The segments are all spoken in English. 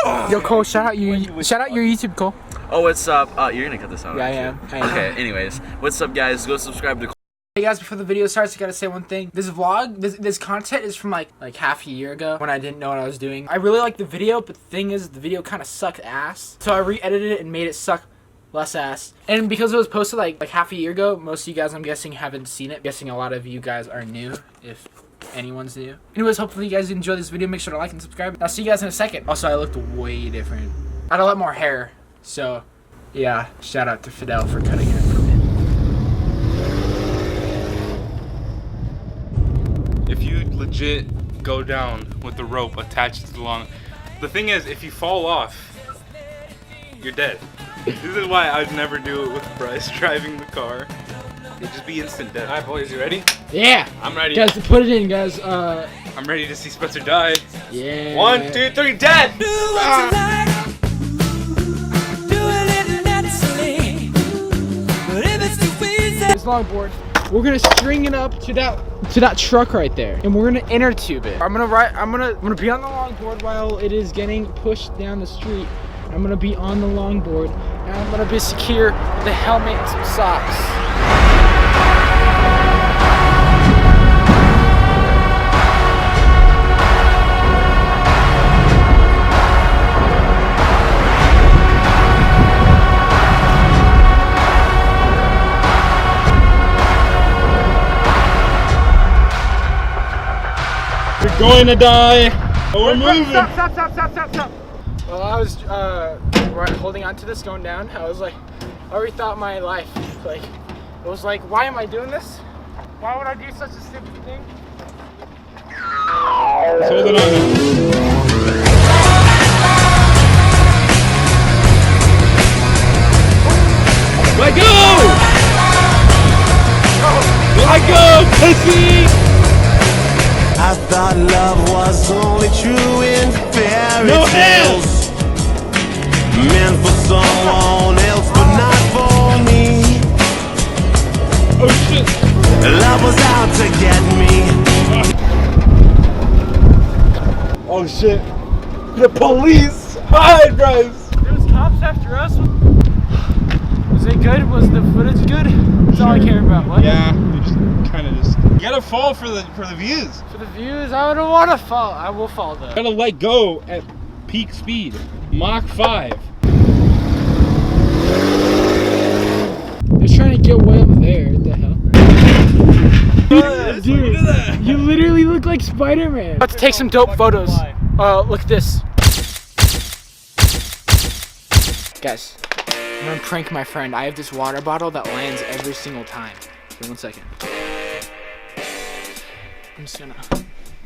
Yo, Cole, shout out your YouTube, Cole. Oh, what's up? You're gonna cut this out. Yeah, I am. Okay. Anyways, what's up, guys? Go subscribe to. Hey guys, before the video starts, I gotta say one thing. This vlog, this content is from like half a year ago when I didn't know what I was doing. I really liked the video, but the thing is, the video kind of sucked ass. So I re-edited it and made it suck less ass. And because it was posted like half a year ago, most of you guys, I'm guessing, haven't seen it. I'm guessing a lot of you guys are new, if anyone's new. Anyways, hopefully you guys enjoy this video. Make sure to like and subscribe. I'll see you guys in a second. Also, I looked way different. I had a lot more hair. So, yeah, shout out to Fidel for cutting it for me. If you legit go down with the rope attached to the long, the thing is, if you fall off, you're dead. This is why I'd never do it with Bryce driving the car. It'd just be instant death. Alright, boys, you ready? Yeah! I'm ready. Guys, put it in, guys. I'm ready to see Spencer die. Yeah. 1, 2, 3, dead! This longboard, we're gonna string it up to that truck right there, and we're gonna inner tube it. I'm gonna be on the longboard while it is getting pushed down the street. I'm gonna be on the longboard, and I'm gonna be secure with the helmet and some socks. You're going to die! Oh, we're moving! Stop! Well, I was holding on to this going down. I was like, I rethought my life. Like, it was like, why am I doing this? Why would I do such a stupid thing? Let's hold it on. Let go! Let go, pussy! I thought love was only true in fairy tales, meant for someone else, but not for me. Oh shit! Love was out to get me. Oh shit! The police! Hide, Bryce! There's cops after us. Was it good? Was the footage good? That's all I care about. What? Yeah, you just kind of you gotta fall for the views. For the views, I don't want to fall. I will fall though. You gotta let go at peak speed, Mach 5. They're trying to get way up there. What the hell? Dude, Look at that. you literally look like Spider-Man. Let's take some dope photos. Look at this. Guys, I'm gonna prank my friend. I have this water bottle that lands every single time. Wait 1 second. I'm just gonna.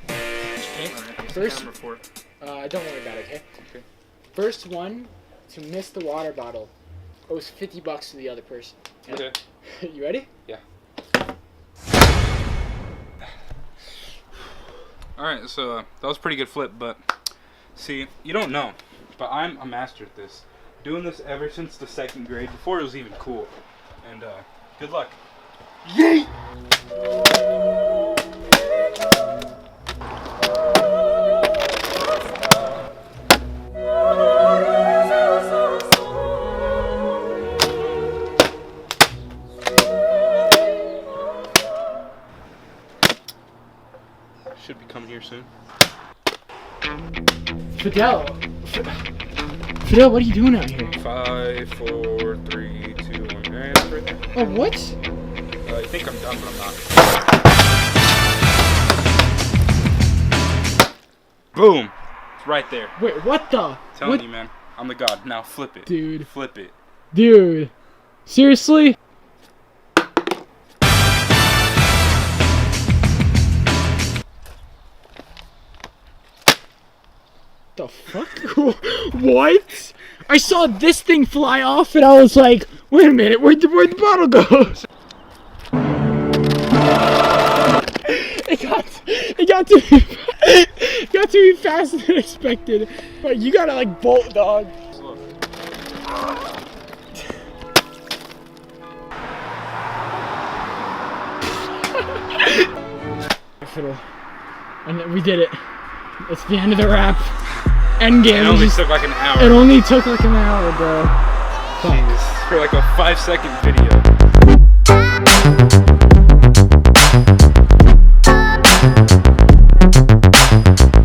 Okay. First, don't worry about it. Okay. First one to miss the water bottle owes $50 to the other person. Okay. You ready? Yeah. Alright, so that was a pretty good flip, but see, you don't know, but I'm a master at this. Doing this ever since the 2nd grade, before it was even cool. And good luck. Yeet! Should be coming here soon. Fidel, what are you doing out here? 5, 4, 3, 2, 1. Right there. Oh, what? I think I'm done, but I'm not. Boom! It's right there. Wait, what the? Telling you, man. I'm the god. Now flip it. Dude. Flip it. Dude. Seriously? The fuck? What? I saw this thing fly off and I was like, wait a minute, where'd the bottle go? It got to me faster than expected. But you gotta like bolt, dog. And we did it. It's the end of the wrap. Endgame. It only took like an hour. It only took like an hour, bro. Jeez, for like a 5-second video.